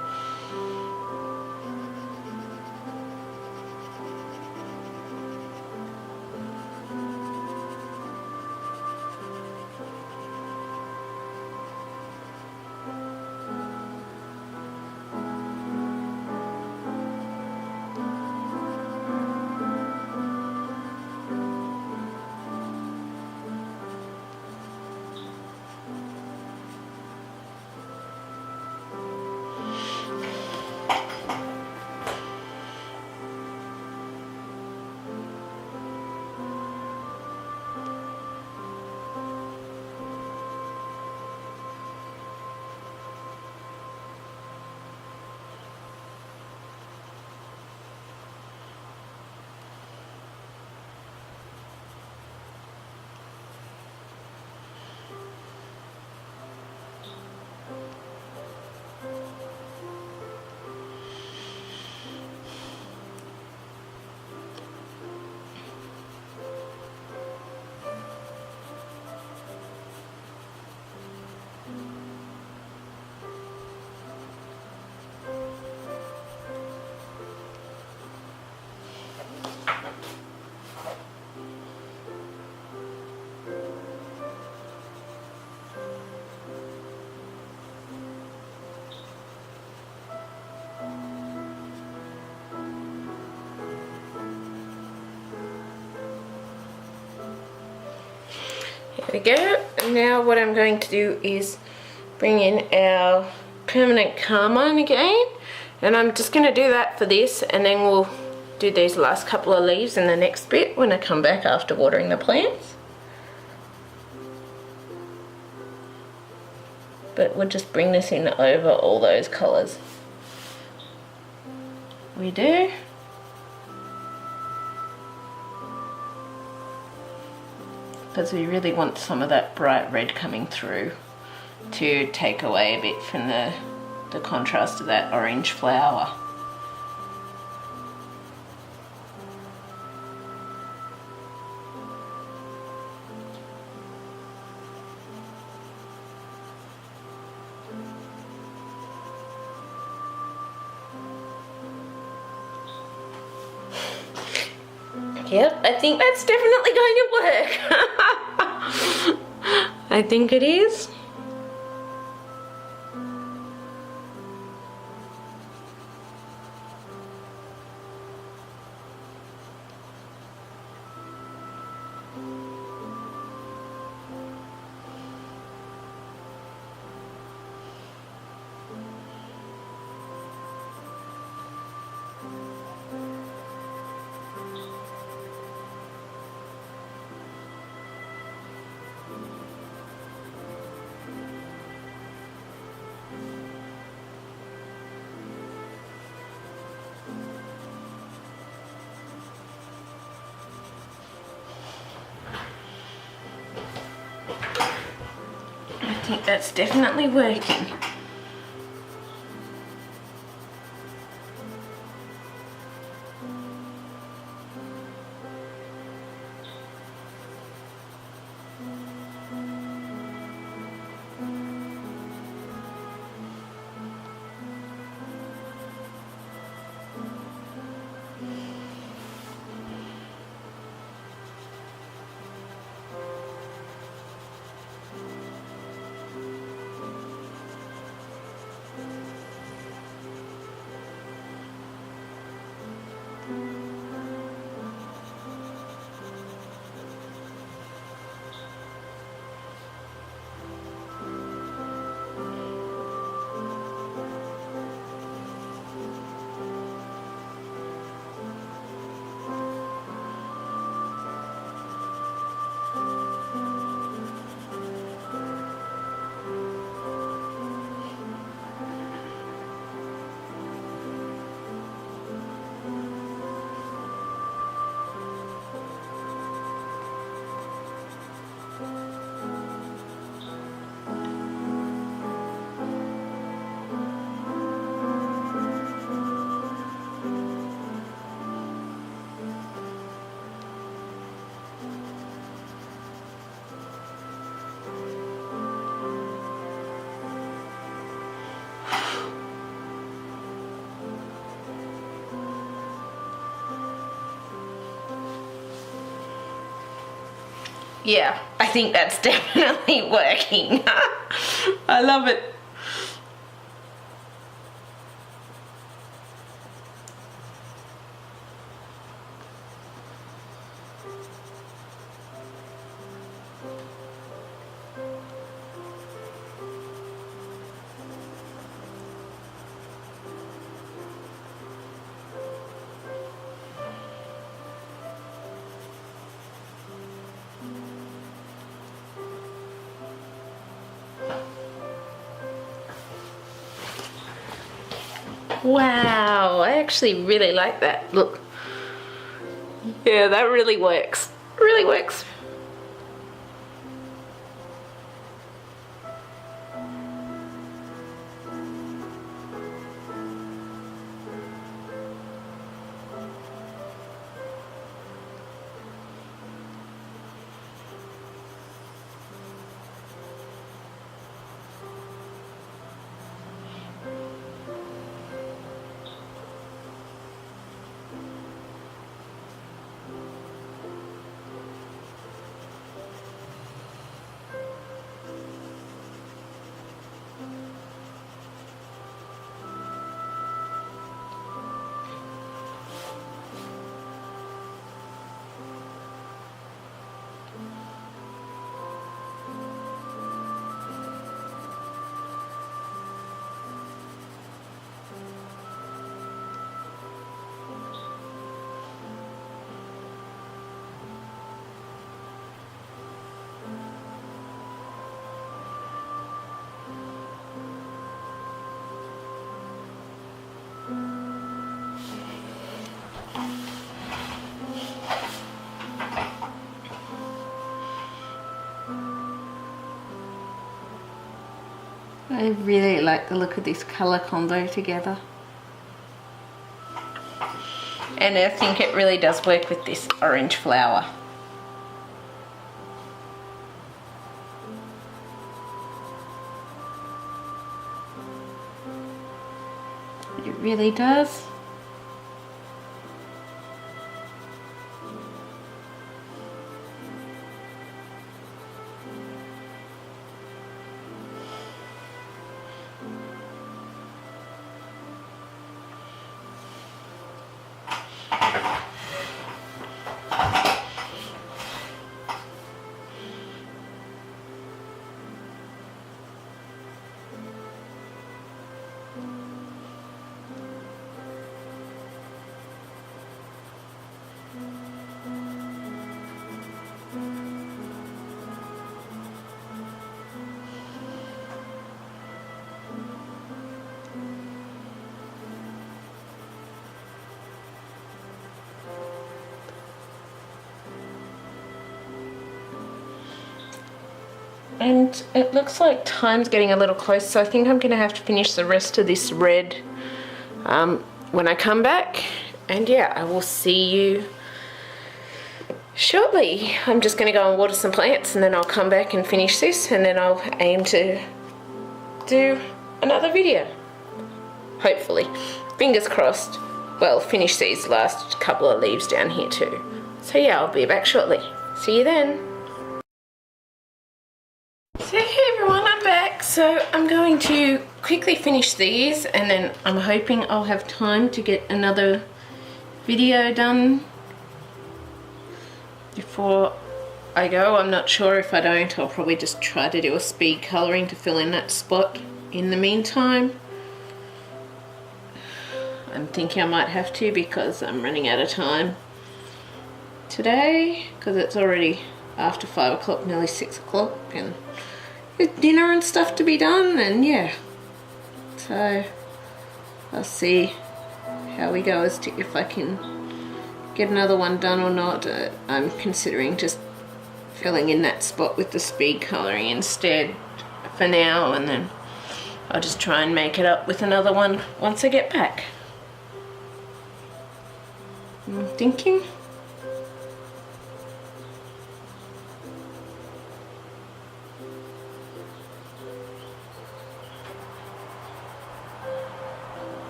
There we go. And now what I'm going to do is bring in our permanent Carmine again, and I'm just going to do that for this, and then we'll do these last couple of leaves in the next bit when I come back after watering the plants. But we'll just bring this in over all those colours. We do. because we really want some of that bright red coming through to take away a bit from the contrast of that orange flower. Yep, I think that's definitely going to work. I think it is. I think that's definitely working. Yeah, I think that's definitely working. I love it. Wow, I actually really like that. Look. Yeah, that really works. Really works. I really like the look of this colour combo together. And I think it really does work with this orange flower. It really does. And it looks like time's getting a little close, so I think I'm going to have to finish the rest of this red when I come back. And yeah, I will see you shortly. I'm just going to go and water some plants, and then I'll come back and finish this, and then I'll aim to do another video. Hopefully. Fingers crossed. Well, finish these last couple of leaves down here too. So yeah, I'll be back shortly. See you then. So hey everyone, I'm back. So I'm going to quickly finish these, and then I'm hoping I'll have time to get another video done before I go. I'm not sure. If I don't, I'll probably just try to do a speed colouring to fill in that spot in the meantime. I'm thinking I might have to, because I'm running out of time today, because it's already after 5 o'clock, nearly 6 o'clock, and with dinner and stuff to be done, and yeah. So I'll see how we go as to if I can get another one done or not. I'm considering just filling in that spot with the speed colouring instead for now, and then I'll just try and make it up with another one once I get back. I'm thinking.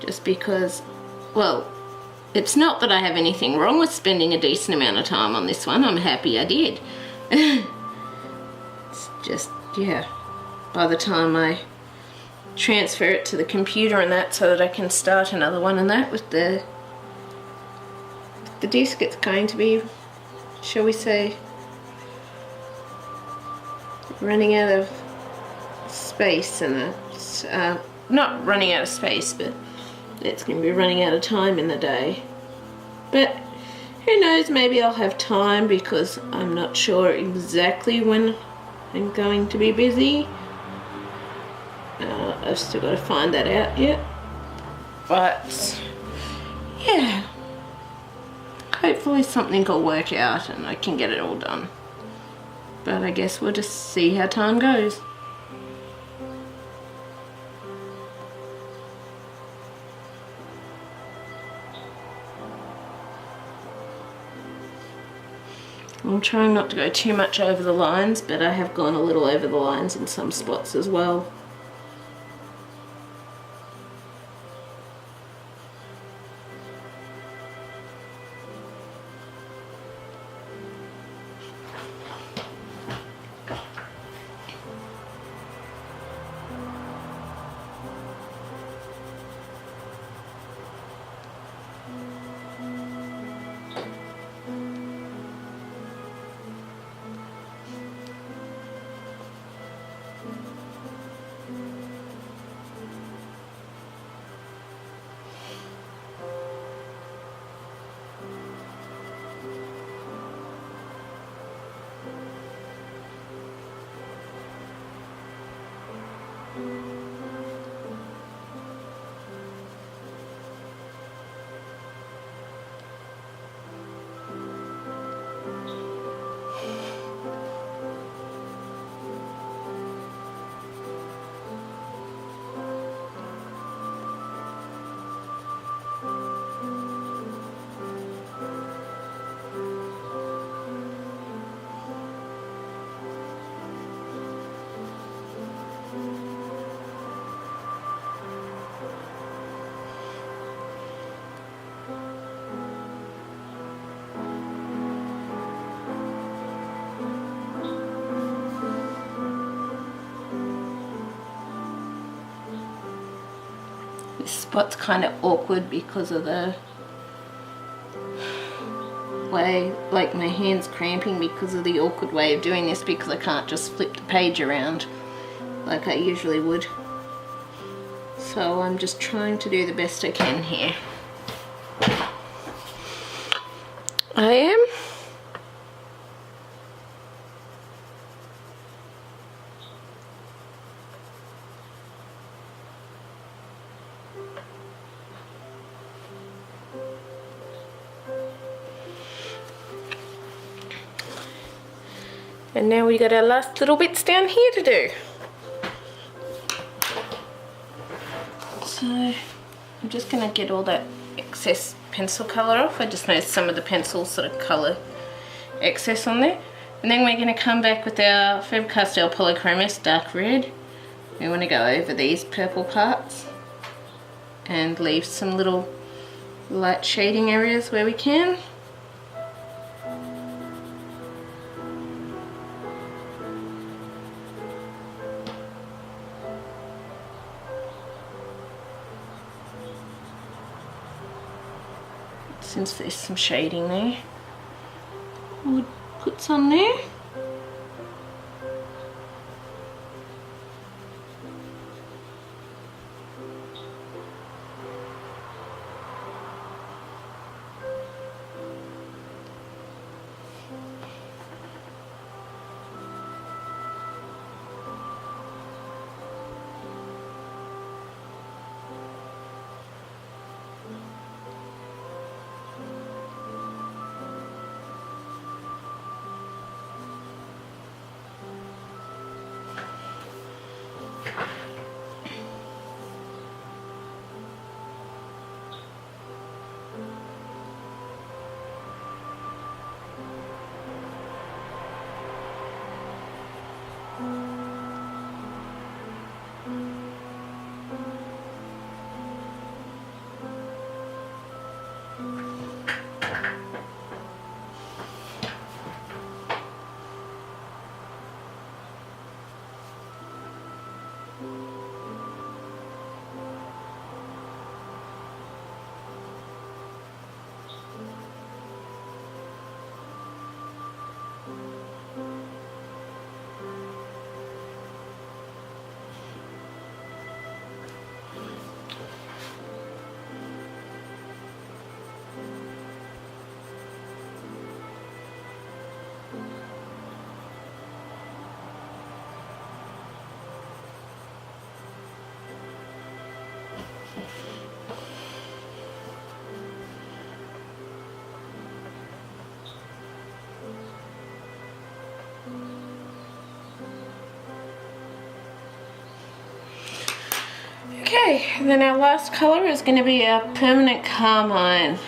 Just because, well, it's not that I have anything wrong with spending a decent amount of time on this one. I'm happy I did. It's just, yeah, by the time I transfer it to the computer and that, so that I can start another one, and that with the disc, it's going to be, shall we say, running out of space, and it's not running out of space, but it's going to be running out of time in the day. But who knows, maybe I'll have time, because I'm not sure exactly when I'm going to be busy. I've still got to find that out yet. But yeah, hopefully something will work out and I can get it all done. But I guess we'll just see how time goes. I'm trying not to go too much over the lines, but I have gone a little over the lines in some spots as well. This spot's kind of awkward because of the way, like my hand's cramping because of the awkward way of doing this, because I can't just flip the page around like I usually would. So I'm just trying to do the best I can here. I am. And now we got our last little bits down here to do. So I'm just going to get all that excess pencil colour off. I just noticed some of the pencil sort of colour excess on there. And then we're going to come back with our Fabercastell Polychromos Dark Red. We want to go over these purple parts and leave some little light shading areas where we can. Since there's some shading there, we'll put some there. Okay, and then our last colour is going to be our permanent Carmine.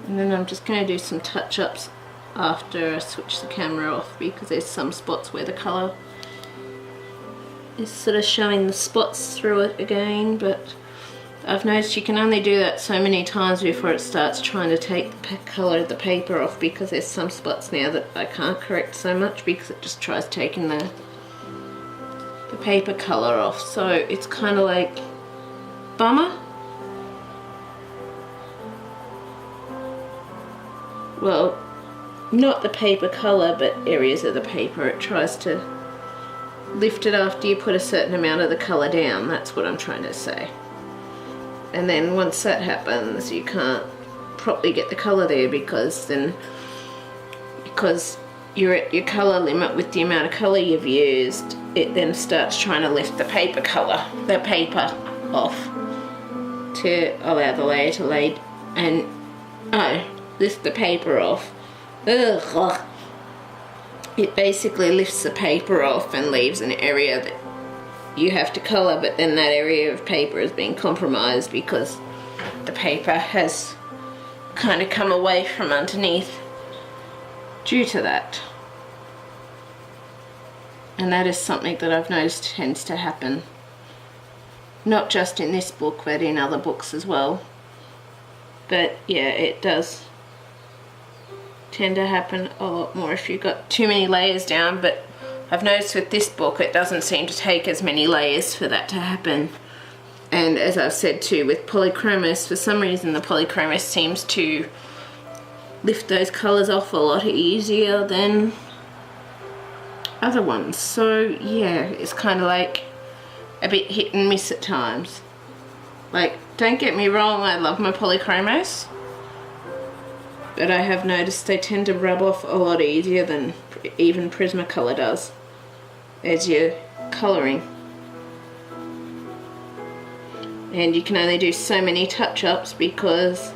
And then I'm just going to do some touch-ups after I switch the camera off, because there's some spots where the colour is sort of showing the spots through it again, but I've noticed you can only do that so many times before it starts trying to take the colour of the paper off, because there's some spots now that I can't correct so much because it just tries taking the paper colour off. So it's kind of like bummer. Well, not the paper colour, but areas of the paper. It tries to lift it after you put a certain amount of the colour down. That's what I'm trying to say. And then once that happens, you can't properly get the colour there, because you're at your colour limit with the amount of colour you've used. It then starts trying to lift the paper off to allow the layer to lay and lift the paper off. Ugh. It basically lifts the paper off and leaves an area that you have to colour, but then that area of paper is being compromised because the paper has kind of come away from underneath due to that. And that is something that I've noticed tends to happen, not just in this book but in other books as well. But yeah, it does tend to happen a lot more if you've got too many layers down. But I've noticed with this book it doesn't seem to take as many layers for that to happen. And as I've said too, with Polychromos, for some reason the Polychromos seems to lift those colours off a lot easier than other ones. So yeah, it's kind of like a bit hit and miss at times. Like, don't get me wrong, I love my Polychromos, but I have noticed they tend to rub off a lot easier than even Prismacolor does as you're colouring. And you can only do so many touch-ups because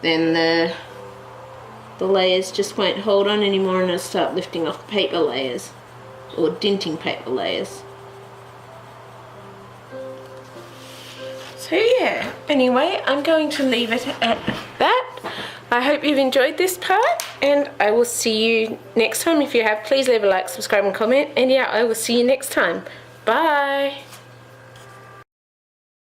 then the layers just won't hold on anymore and it'll start lifting off paper layers or dinting paper layers. So yeah, anyway, I'm going to leave it at that. I hope you've enjoyed this part, and I will see you next time. If you have, please leave a like, subscribe and comment, and yeah, I will see you next time. Bye!